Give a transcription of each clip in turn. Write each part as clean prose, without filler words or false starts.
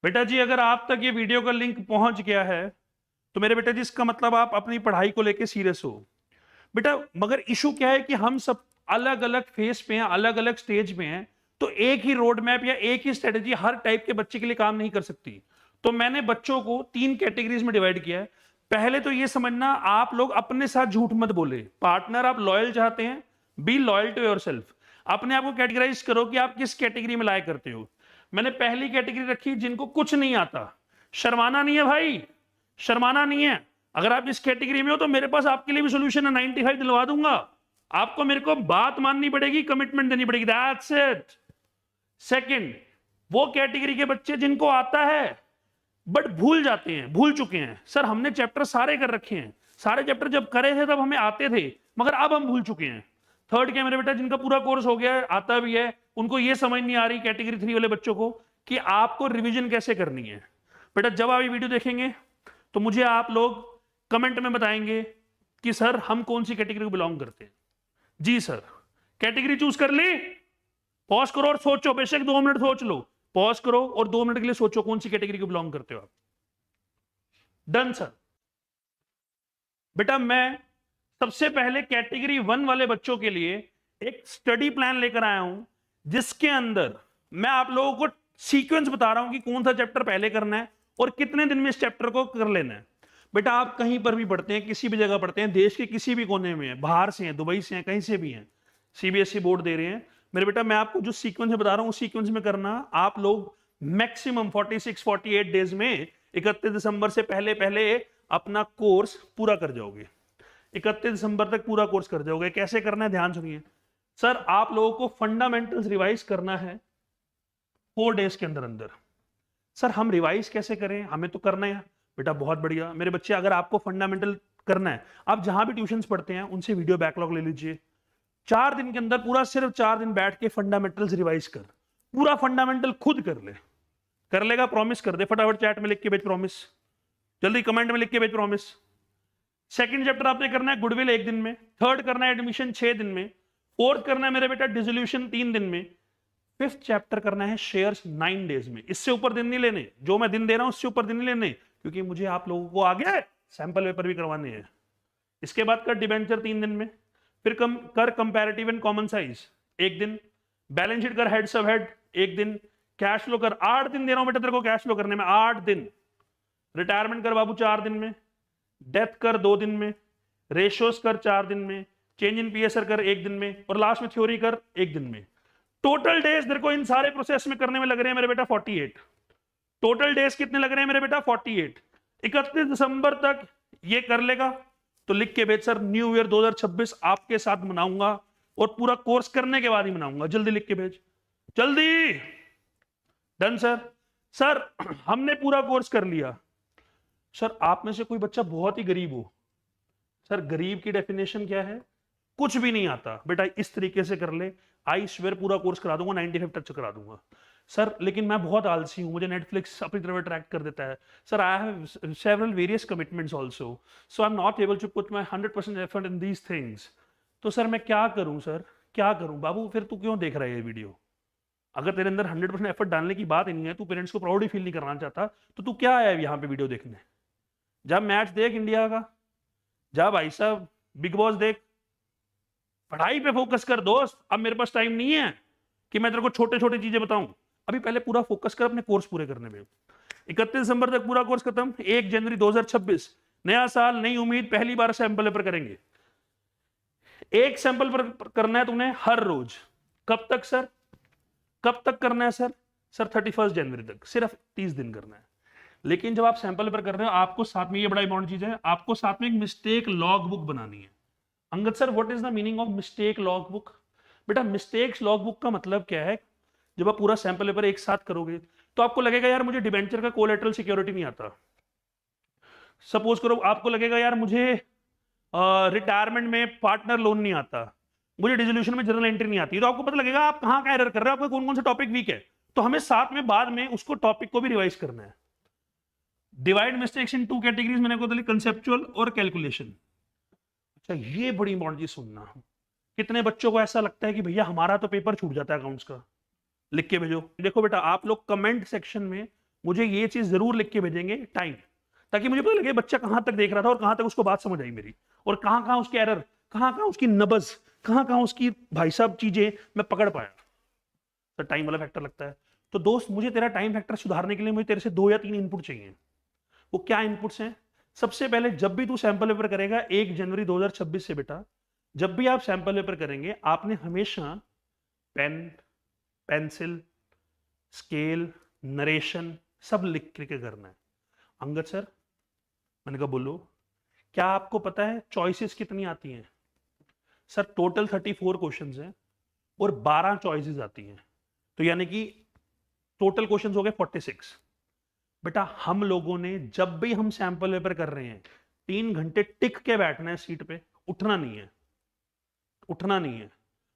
बेटा जी, अगर आप तक ये वीडियो का लिंक पहुंच गया है तो मेरे बेटा जी इसका मतलब आप अपनी पढ़ाई को लेके सीरियस हो। बेटा मगर इशू क्या है कि हम सब अलग अलग फेस पे हैं, अलग अलग स्टेज में हैं। तो एक ही रोड मैप या एक ही स्ट्रेटेजी हर टाइप के बच्चे के लिए काम नहीं कर सकती। तो मैंने बच्चों को 3 कैटेगरीज में डिवाइड किया है। पहले तो ये समझना, आप लोग अपने साथ झूठ मत बोले। पार्टनर आप लॉयल चाहते हैं, बी लॉयल टू योरसेल्फ। अपने आप को कैटेगराइज करो कि आप किस कैटेगरी में लाया करते हो। मैंने पहली कैटेगरी रखी जिनको कुछ नहीं आता। शर्माना नहीं है भाई, शर्माना नहीं है। अगर आप इस कैटेगरी में हो तो मेरे पास आपके लिए भी सोल्यूशन है, 95 दिलवा दूंगा। आपको मेरे को बात माननी पड़ेगी, कमिटमेंट देनी पड़ेगी, दैट्स इट। सेकंड, वो कैटेगरी के बच्चे जिनको आता है बट भूल जाते हैं, भूल चुके हैं। सर हमने चैप्टर सारे कर रखे हैं, सारे चैप्टर जब करे थे तब हमें आते थे, मगर अब हम भूल चुके हैं। थर्ड क्या मेरे बेटा, जिनका पूरा कोर्स हो गया है, आता भी है, उनको ये समझ नहीं आ रही कैटेगरी 3 वाले बच्चों को कि आपको रिवीजन कैसे करनी है। बेटा जब आप ये वीडियो देखेंगे तो मुझे आप लोग कमेंट में बताएंगे कि सर हम कौन सी कैटेगरी को बिलोंग करते हैं। जी सर, कैटेगरी चूज कर ली? पॉज करो और सोचो, बेशक 2 मिनट सोच लो, पॉज करो और 2 मिनट के लिए सोचो कौन सी कैटेगरी को बिलोंग करते हो आप। Done sir. बेटा मैं सबसे पहले कैटेगरी 1 वाले बच्चों के लिए एक स्टडी प्लान लेकर आया हूं, जिसके अंदर मैं आप लोगों को सीक्वेंस बता रहा हूं कि कौन सा चैप्टर पहले करना है और कितने दिन में इस चैप्टर को कर लेना है। बेटा आप कहीं पर भी पढ़ते हैं, किसी भी जगह पढ़ते हैं, देश के किसी भी कोने में हैं, बाहर से हैं, दुबई से हैं, कहीं से भी हैं, सीबीएसई बोर्ड दे रहे हैं, मेरे बेटा मैं आपको जो सीक्वेंस में बता रहा हूं उस सीक्वेंस में करना। आप लोग मैक्सिमम 46-48 डेज में 31 दिसंबर से पहले पहले अपना कोर्स पूरा कर जाओगे। 31 दिसंबर तक पूरा कोर्स कर जाओगे। कैसे करना है ध्यान सुनिए। सर आप लोगों को फंडामेंटल्स रिवाइज करना है 4 डेज के अंदर अंदर। सर हम रिवाइज कैसे करें, हमें तो करना है। बेटा बहुत बढ़िया मेरे बच्चे, अगर आपको फंडामेंटल करना है, आप जहां भी ट्यूशंस पढ़ते हैं उनसे वीडियो बैकलॉग ले लीजिए। 4 दिन के अंदर पूरा, सिर्फ 4 दिन बैठ के फंडामेंटल्स रिवाइज कर, पूरा फंडामेंटल खुद कर ले। कर लेगा? प्रॉमिस कर दे, फटाफट चैट में लिख के भेज प्रॉमिस, जल्दी कमेंट में लिख के भेज प्रॉमिस। सेकंड चैप्टर आपने करना है गुडविल 1 दिन में, थर्ड करना है एडमिशन 6 दिन में, फोर्थ करना है मेरे बेटा डिसोल्यूशन 3 दिन में, फिफ्थ चैप्टर करना है शेयर्स 9 डेज में। इससे ऊपर दिन नहीं लेने, जो मैं दिन दे रहा हूं उससे ऊपर दिन नहीं लेने, क्योंकि मुझे आप लोगों को आगे सैंपल पेपर भी करवाने हैं। इसके बाद कर डिबेंचर 3 दिन में, फिर कर कंपैरेटिव एंड कॉमन साइज 1 दिन, बैलेंस शीट कर हेड सब हेड 1 दिन, कैश फ्लो कर 8 दिन दे रहा हूं बेटा तेरे को कैश फ्लो करने में 8 दिन, रिटायरमेंट कर बाबू 4 दिन में, डेथ कर 2 दिन में, रेशियोज कर 4 दिन में, चेंज इन पीएसआर कर 1 दिन में, और लास्ट में थ्योरी कर 1 दिन में। टोटल डेज तेरे को इन सारे प्रोसेस में करने में लग रहे हैं मेरे बेटा 48। टोटल डेज कितने लग रहे हैं मेरे बेटा? 48। 31 दिसंबर तक ये कर लेगा तो लिख के भेज, सर न्यू ईयर 2026 आपके साथ मनाऊंगा और पूरा कोर्स करने के बाद ही मनाऊंगा। जल्दी लिख के भेज, जल्दी। Done sir. सर हमने पूरा कोर्स कर लिया। सर आप में से कोई बच्चा बहुत ही गरीब हो। सर गरीब की डेफिनेशन क्या है? कुछ भी नहीं आता। बेटा इस तरीके से कर ले, आई स्वेयर पूरा कोर्स करा दूंगा, 95 टच करा दूंगा। सर लेकिन मैं बहुत आलसी हूं, मुझे नेटफ्लिक्स अपनी तरफ अट्रैक्ट कर देता है। Sir I have several various commitments also, so I am not able to put my 100% effort in these things. तो सर मैं क्या करूं? सर क्या करूं? बाबू फिर तू क्यों देख रहा है ये वीडियो? अगर तेरे अंदर 100% एफर्ट डालने की बात ही नहीं है, तू पेरेंट्स को प्राउड ही फील नहीं कराना चाहता, तो तू क्या आया यहाँ पे वीडियो देखने? जब मैच देख इंडिया का, जा भाई साहब बिग बॉस देख, पढ़ाई पे फोकस कर दोस्त। अब मेरे पास टाइम नहीं है कि मैं तेरे को छोटे छोटे चीजें बताऊं, अभी पहले पूरा फोकस कर अपने कोर्स पूरे करने में। 31 दिसंबर तक पूरा कोर्स खत्म, 1 जनवरी 2026 नया साल, नई उम्मीद, पहली बार सैंपल पेपर करेंगे। एक सैंपल पर करना है तूने हर रोज। कब तक सर? कब तक करना है सर? सर 31 जनवरी तक, सिर्फ 30 दिन करना है। लेकिन जब आप सैंपल पेपर कर रहे हो, आपको साथ में, ये बड़ा इंपॉर्टेंट चीज है, आपको साथ में एक मिस्टेक लॉग बुक बनानी है। Angad sir what is the meaning of mistake log book? बेटा मिस्टेक्स लॉग बुक का मतलब क्या है? जब आप पूरा सैंपल पेपर एक साथ करोगे तो आपको लगेगा यार मुझे डिबेंचर का कोलेटरल सिक्योरिटी नहीं आता। सपोज करो आपको लगेगा यार मुझे रिटायरमेंट में पार्टनर लोन नहीं आता, मुझे डिसोल्यूशन में जर्नल एंट्री नहीं आती। तो आपको पता लगेगा आप कहां एरर कर रहे हो, आपका कौन कौन सा टॉपिक वीक है। तो हमें साथ में बाद में उसको टॉपिक को भी रिवाइज करना है। डिवाइड मिस्टेक्स इन 2 कैटेगरीज, मैंने को कंसेप्चुअल और कैलकुलेशन। अच्छा ये बड़ी इंपॉर्टेंट चीज सुनना, कितने बच्चों को ऐसा लगता है कि भैया हमारा तो पेपर छूट जाता है अकाउंट्स का? लिख के भेजो। देखो बेटा आप लोग कमेंट सेक्शन में मुझे ये चीज जरूर लिख के भेजेंगे, टाइम, ताकि मुझे पता लगे बच्चा कहां तक देख रहा था और कहां तक उसको बात समझ आई मेरी, और कहां कहां उसकी एरर, कहां कहां उसकी नबज, कहां कहां उसकी भाई साहब चीजें मैं पकड़ पाया। तो टाइम वाला फैक्टर लगता है। तो दोस्त, मुझे तेरा टाइम फैक्टर सुधारने के लिए मुझे तेरे से 2 या 3 इनपुट चाहिए। वो क्या इनपुट्स हैं? सबसे पहले, जब भी तू सैंपल पेपर करेगा 1 जनवरी 2026 से बेटा, जब भी आप सैंपल पेपर करेंगे आपने हमेशा पेन, पेंसिल, स्केल, नरेशन सब लिख के करना है। अंगद सर, मैंने कहा बोलो, क्या आपको पता है चॉइसेस कितनी आती हैं? सर टोटल 34 क्वेश्चंस हैं और 12 चॉइसेस आती हैं, तो यानी कि टोटल क्वेश्चंस हो गए 46। बेटा हम लोगों ने जब भी हम सैंपल पेपर कर रहे हैं 3 घंटे टिक के बैठना है सीट पे, उठना नहीं है, उठना नहीं है।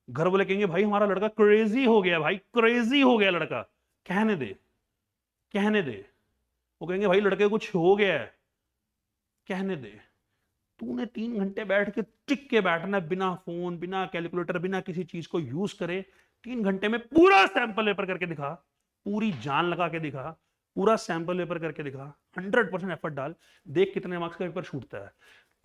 घर वाले कहेंगे भाई हमारा लड़का क्रेजी हो गया, भाई क्रेजी हो गया लड़का, कहने दे, कहने दे। वो कहेंगे भाई लड़के कुछ हो गया है, कहने दे। तूने 3 घंटे बैठ के टिक के बैठना, बिना फोन, बिना कैलकुलेटर, बिना किसी चीज को यूज करे। 3 घंटे में पूरा सैंपल पेपर करके दिखा, पूरी जान लगा के दिखा, पूरा सैंपल पेपर करके दिखा, 100% एफर्ट डाल, देख कितने मार्क्स का पेपर छूटता है।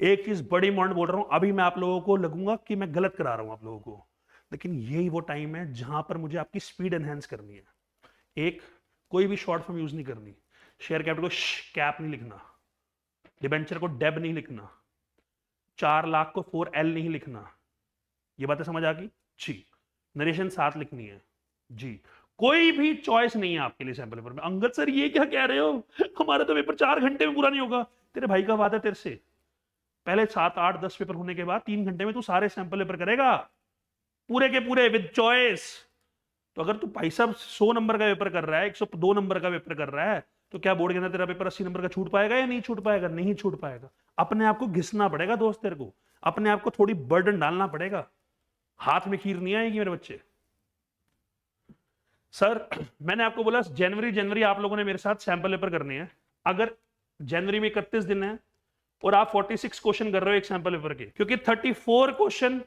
एक चीज बड़ी इंपॉर्टेंट बोल रहा हूं, अभी मैं आप लोगों को लगूंगा कि मैं गलत करा रहा हूं आप लोगों को, लेकिन यही वो टाइम है जहां पर मुझे आपकी स्पीड एनहेंस करनी है। एक, कोई भी शॉर्ट फॉर्म यूज नहीं करनी, शेयर कैपिटल को कैप नहीं लिखना, डिबेंचर को डेब नहीं लिखना, 4 लाख को 4L नहीं लिखना। ये बातें समझ आ गई जी? नरेशन 7 लिखनी है जी। कोई भी चॉइस नहीं है आपके लिए सैंपल पेपर में। अंगद सर ये क्या कह रहे हो, हमारा तो पेपर 4 घंटे में पूरा नहीं होगा। तेरे भाई का वादा तेरे से, पहले 7, 8, 10 पेपर होने के बाद 3 घंटे में तू सारे सैंपल पेपर करेगा पूरे के पूरे विद चॉइस। तो अगर तू भाई साहब 100 नंबर का पेपर कर रहा है, 102 नंबर का पेपर कर रहा है, तो क्या बोर्ड के अंदर तेरा पेपर 80 नंबर का छूट पाएगा या नहीं छूट पाएगा? नहीं छूट पाएगा। अपने आप को घिसना पड़ेगा दोस्त, तेरे को अपने आप को थोड़ी बर्डन डालना पड़ेगा। हाथ में खीर नहीं आएगी मेरे बच्चे। सर मैंने आपको बोला जनवरी आप लोगों ने मेरे साथ सैंपल पेपर करने हैं। अगर जनवरी में 31 दिन है और आप 46 क्वेश्चन कर रहे हो एक सैंपल पेपर के, क्योंकि 34 क्वेश्चन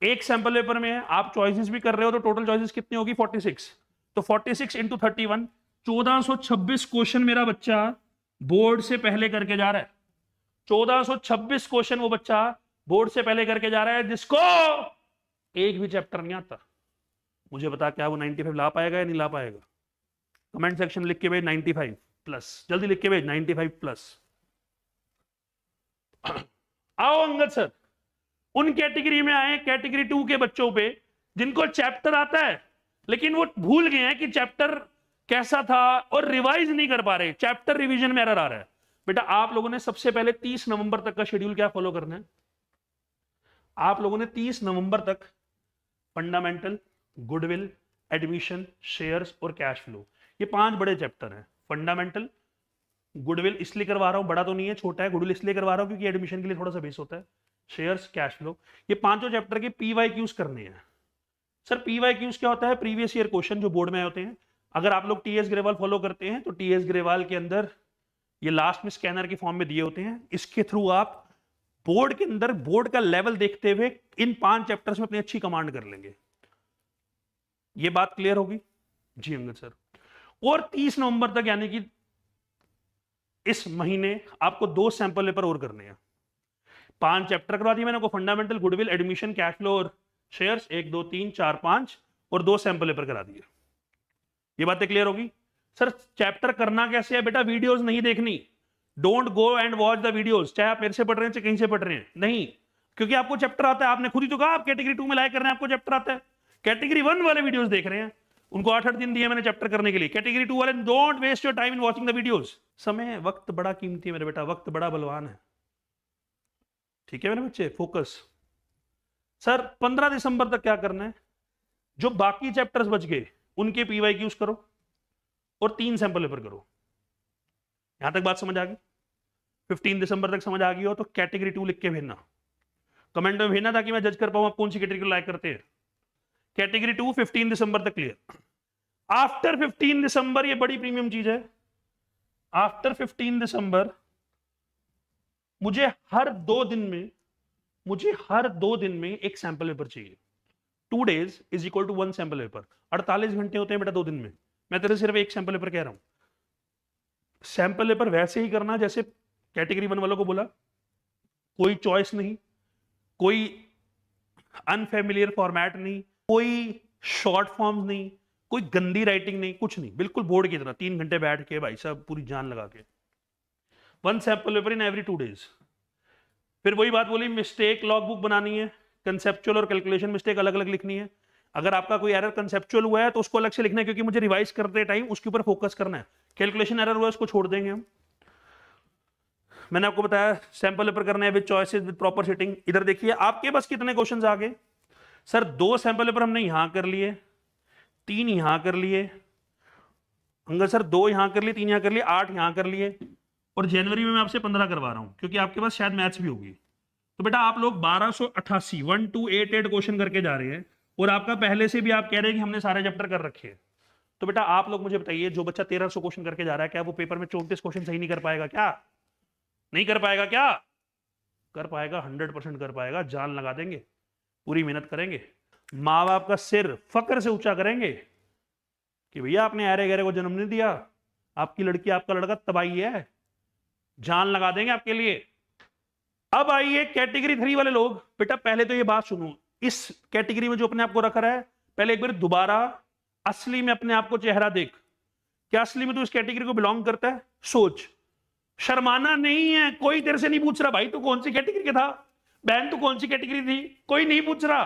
एक सैंपल पेपर में है, आप चॉइसेस भी कर रहे हो, तो टोटल चॉइसेस कितनी होगी? 46। तो 46 इंटू 31, 1426 क्वेश्चन मेरा बच्चा बोर्ड से पहले करके जा रहा है। 1426 क्वेश्चन वो बच्चा बोर्ड से पहले करके जा रहा है, जिसको एक भी चैप्टर नहीं आता। मुझे बता, क्या वो 95 ला पाएगा या नहीं ला पाएगा? कमेंट सेक्शन लिख के भेज 95 प्लस, जल्दी लिख के भेज 95 प्लस। आओ अंगद सर, उन कैटेगरी में आए, कैटेगरी 2 के बच्चों पे जिनको चैप्टर आता है लेकिन वो भूल गए हैं कि चैप्टर कैसा था और रिवाइज नहीं कर पा रहे, चैप्टर रिवीजन में एरर आ रहा है। बेटा आप लोगों ने सबसे पहले 30 नवंबर तक का शेड्यूल क्या फॉलो करना है? आप लोगों ने 30 नवंबर तक फंडामेंटल, गुडविल, एडमिशन, शेयर्स और कैश फ्लो, ये 5 बड़े चैप्टर हैं। फंडामेंटल, गुडविल इसलिए करवा रहा हूं, बड़ा तो नहीं है, छोटा है। गुडविल इसलिए करवा रहा हूं क्योंकि एडमिशन के लिए थोड़ा सा बेस होता है। शेयर्स, कैश फ्लो, ये 5 चैप्टर के PYQs करने हैं। सर PYQs क्या होता है? प्रीवियस ईयर क्वेश्चन जो बोर्ड में होते हैं। अगर आप लोग TS ग्रेवाल फॉलो करते हैं तो TS ग्रेवाल के अंदर ये लास्ट में स्कैनर के फॉर्म में दिए होते हैं। इसके थ्रू आप बोर्ड के अंदर बोर्ड का लेवल देखते हुए इन 5 चैप्टर्स में अपनी अच्छी कमांड कर लेंगे। ये बात क्लियर होगी जी अंगद सर? और 30 नवंबर तक यानी कि इस महीने आपको 2 सैंपल पेपर और करने हैं। 5 चैप्टर करवा दिए मैंने आपको, fundamental, goodwill, admission, cash flow और शेयर्स, 1 2 3 4 5, और 2 सैंपल पेपर करा दिए। ये बातें क्लियर होगी? सर चैप्टर करना कैसे है बेटा? वीडियोस नहीं देखनी, don't go and watch the videos, चाहे आप मेरे से पढ़ रहे हैं चाहे कहीं से पढ़ रहे हैं, नहीं, क्योंकि आपको चैप्टर आता है। आपने खुद ही तो कहा आप कैटेगरी 2 में लाइक कर रहे हैं, आपको चैप्टर आता है। कैटेगरी 1 वाले वीडियोस देख रहे हैं, उनको 8-8 दिन दिए मैंने चैप्टर करने के लिए। कैटेगरी 2 वाले don't waste your time in watching the videos. समय, वक्त बड़ा कीमती है मेरे बेटा, वक्त बड़ा बलवान है। ठीक है मेरे बच्चे, फोकस। सर 15 दिसंबर तक क्या करना है? जो बाकी चैप्टर्स बच गए उनके PYQs करो और 3 सैंपल पेपर करो। यहां तक बात समझ आ गई? 15 दिसंबर तक समझ आ गई हो तो कैटेगरी 2 लिख के भेजना, कमेंट में भेजना, ताकि मैं जज कर पाऊं आप कौन सी कैटेगरी को लाइक करते हैं। कैटेगरी 2 15 दिसंबर तक क्लियर। आफ्टर 15 दिसंबर, ये बड़ी प्रीमियम चीज है, आफ्टर 15 दिसंबर मुझे हर 2 दिन में एक सैंपल पेपर चाहिए। 2 days is equal to 1 sample paper. 48 घंटे होते हैं बेटा 2 दिन में। मैं तेरे सिर्फ एक सैंपल पेपर कह रहा हूं। सैंपल पेपर वैसे ही करना जैसे कैटेगरी 1 वालों को बोला, कोई चॉइस नहीं, कोई अनफेमिलियर फॉर्मेट नहीं, कोई शॉर्ट फॉर्म नहीं, कोई गंदी राइटिंग नहीं, कुछ नहीं, बिल्कुल बोर्ड की तरह 3 घंटे बैठ के भाई साहब पूरी जान लगा के। 1 sample paper in every 2 days। फिर वही बात बोली, मिस्टेक लॉग बुक बनानी है, कंसेप्चुअल और कैलकुलेशन मिस्टेक अलग अलग लिखनी है। अगर आपका कोई एरर कंसेप्चुअल हुआ है तो उसको अलग से लिखना है, क्योंकि मुझे रिवाइज करते टाइम उसके ऊपर फोकस करना है। कैलकुलेशन एरर हुआ है उसको छोड़ देंगे हम। मैंने आपको बताया सैंपल पेपर करना है with choices with proper setting. इधर देखिए आपके पास कितने क्वेश्चंस आ गए सर। 2 सैंपल पेपर हमने यहां कर लिए, 3 यहां कर लिए, अंगद सर 2 यहां कर लिए, 3 यहां कर लिए, 8 यहां कर लिए, और जनवरी में मैं आपसे 15 करवा रहा हूं क्योंकि आपके पास शायद मैथ्स भी होगी। तो बेटा आप लोग 1288 1288 क्वेश्चन करके जा रहे हैं, और आपका पहले से भी आप कह रहे हैं कि हमने सारे चैप्टर कर रखे हैं। तो बेटा आप लोग मुझे बताइए, जो बच्चा 1300 क्वेश्चन करके जा रहा है, क्या वो पेपर में 34 क्वेश्चन सही नहीं कर पाएगा? क्या नहीं कर पाएगा? क्या कर पाएगा? 100% कर पाएगा। जान लगा देंगे, पूरी मेहनत करेंगे, माँ बाप का सिर फक्र से ऊंचा करेंगे कि भैया आपने ऐरे गहरे को जन्म नहीं दिया, आपकी लड़की आपका लड़का तबाही है। जान लगा देंगे आपके लिए। अब आइए कैटेगरी 3 वाले लोग। बेटा पहले तो ये बात सुनो, इस कैटेगरी में जो अपने आप को रख रहा है, पहले एक बार दोबारा असली में अपने आप को चेहरा देख। क्या असली में तू इस कैटेगरी को बिलोंग करता है? सोच, शर्माना नहीं है। कोई तेरे से नहीं पूछ रहा भाई तू कौन सी कैटेगरी का था, बहन तू कौन सी कैटेगरी थी, कोई नहीं पूछ रहा।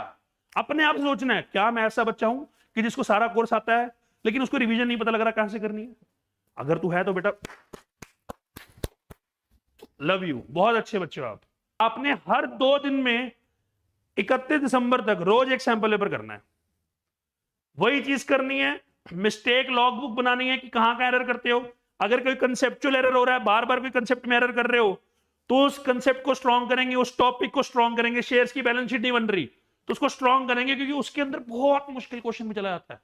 अपने आप सोचना है, क्या मैं ऐसा बच्चा हूं कि जिसको सारा कोर्स आता है लेकिन उसको रिवीजन नहीं पता लग रहा कहां से करनी है? अगर तू है तो बेटा लव यू, बहुत अच्छे बच्चे हो आप। आपने हर 2 दिन में 31 दिसंबर तक रोज एक सैंपल पेपर करना है। वही चीज करनी है, मिस्टेक लॉग बुक बनानी है कि कहां का एरर करते हो। अगर कोई कंसेप्चुअल एरर हो रहा है, बार बार कोई कंसेप्ट में एरर कर रहे हो, तो उस कंसेप्ट को स्ट्रॉन्ग करेंगे, उस टॉपिक को स्ट्रॉन्ग करेंगे। शेयर्स की बैलेंस शीट नहीं बन रही तो उसको स्ट्रॉन्ग करेंगे, क्योंकि उसके अंदर बहुत मुश्किल क्वेश्चन भी चला जाता है।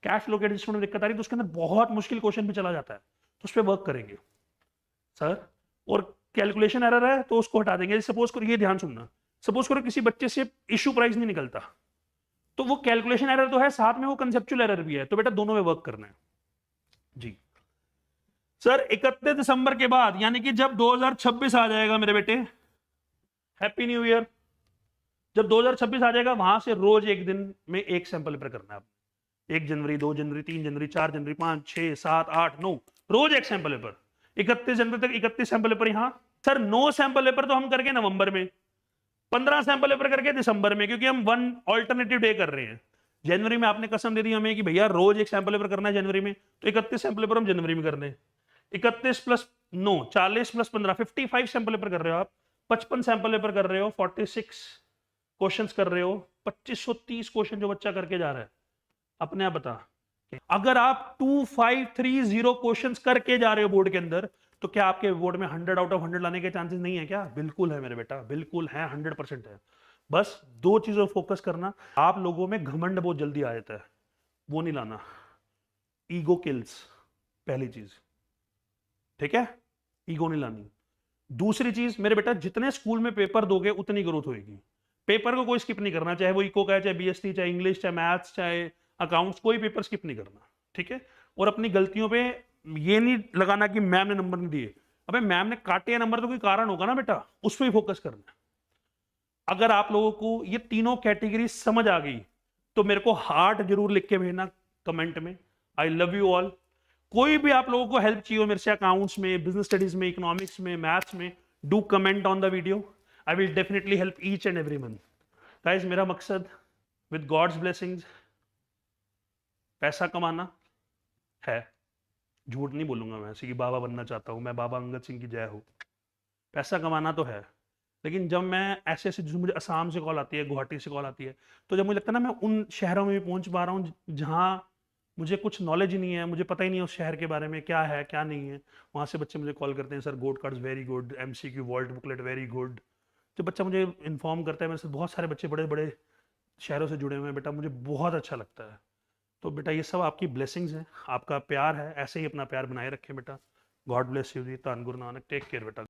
कैश फ्लो के एडजस्टमेंट में दिक्कत आ रही है तो उसके अंदर बहुत मुश्किल क्वेश्चन भी चला जाता है, तो उस पर वर्क करेंगे सर। और कैलकुलेशन एरर है तो उसको हटा देंगे। सपोज करो, ये ध्यान सुनना, सपोज करो किसी बच्चे से इशू प्राइस नहीं निकलता, तो वो कैलकुलेशन एरर तो है, साथ में वो कंसेप्चुअल एरर भी है, तो बेटा दोनों में वर्क करना है जी। सर 31 दिसंबर के बाद, यानी कि जब 2026 आ जाएगा मेरे बेटे, हैप्पी न्यू ईयर, जब 2026 आ जाएगा वहां से रोज एक दिन में एक सैंपल पेपर करना है आप। 1 जनवरी, 2 जनवरी, 3 जनवरी, 4 जनवरी, 5, 6, 7, 8, 9, रोज एक सैंपल पेपर। 31 जनवरी तक 31 सैंपल पेपर यहां। सर 9 सैंपल पेपर तो हम करके नवंबर में, 15 सैंपल पेपर करके दिसंबर में, क्योंकि हम 1 ऑल्टरनेटिव डे कर रहे हैं। जनवरी में आपने कसम दे दी हमें कि भैया रोज एक सैंपल पेपर करना है जनवरी में, तो 31 सैंपल पेपर हम जनवरी में कर रहे हैं। 31 प्लस 9, 40 प्लस 15, 55 सैंपल पेपर कर रहे हो आप। 55 सैंपल पेपर कर रहे हो, 46 क्वेश्चंस कर रहे हो, 2530 क्वेश्चन जो बच्चा करके जा रहा है। अपने आप बता, अगर आप 2530 क्वेश्चंस करके जा रहे हो बोर्ड के अंदर, तो क्या आपके बोर्ड में 100 आउट ऑफ 100 लाने के चांसेस नहीं है? क्या बिल्कुल है मेरे बेटा, बिल्कुल है, 100% है। बस 2 चीजों पर फोकस करना। आप लोगों में घमंड बहुत जल्दी आ जाता है, वो नहीं लाना। ईगो किल्स, पहली चीज, ठीक है, ईगो नहीं लानी। दूसरी चीज मेरे बेटा, जितने स्कूल में पेपर दोगे उतनी ग्रोथ होगी। पेपर को कोई स्किप नहीं करना, चाहे वो इको का है, चाहे बीएसटी, चाहे इंग्लिश, चाहे मैथ्स, चाहे अकाउंट्स, कोई पेपर स्किप नहीं करना, ठीक है। और अपनी गलतियों पे ये नहीं लगाना कि मैम ने नंबर नहीं दिए। अबे मैम ने काटे नंबर तो कोई कारण होगा ना बेटा, उस पर ही फोकस करना। अगर आप लोगों को ये तीनों कैटेगरी समझ आ गई तो मेरे को हार्ट जरूर लिख के भेजना कमेंट में। I love you all. कोई भी आप लोगों को हेल्प चाहिए हो मेरे से, अकाउंट्स में, बिजनेस स्टडीज में, इकोनॉमिक्स में, मैथ्स में, do comment on the video. I will definitely help each and every one. Guys, मेरा मकसद विद गॉड्स ब्लेसिंग्स पैसा कमाना है। झूठ नहीं बोलूंगा मैं ऐसे कि बाबा बनना चाहता हूं मैं, बाबा अंगद सिंह की जय हो। पैसा कमाना तो है, लेकिन जब मैं ऐसे ऐसे, मुझे असम से कॉल आती है, गुवाहाटी से कॉल आती है, तो जब मुझे लगता है ना मैं उन शहरों में भी पहुंच पा रहा हूँ जहाँ मुझे कुछ नॉलेज ही नहीं है, मुझे पता ही नहीं है उस शहर के बारे में क्या है क्या नहीं है, वहाँ से बच्चे मुझे कॉल करते हैं, सर गोड cards very good, MCQ vault booklet very good. जब बच्चा मुझे इन्फॉर्म करता है, मेरे से बहुत सारे बच्चे बड़े बड़े शहरों से जुड़े हुए हैं बेटा, मुझे बहुत अच्छा लगता है। तो बेटा ये सब आपकी ब्लेसिंग्स हैं, आपका प्यार है, ऐसे ही अपना प्यार बनाए रखें बेटा। गॉड ब्लेस यू जी। धन गुरु नानक। टेक केयर बेटा।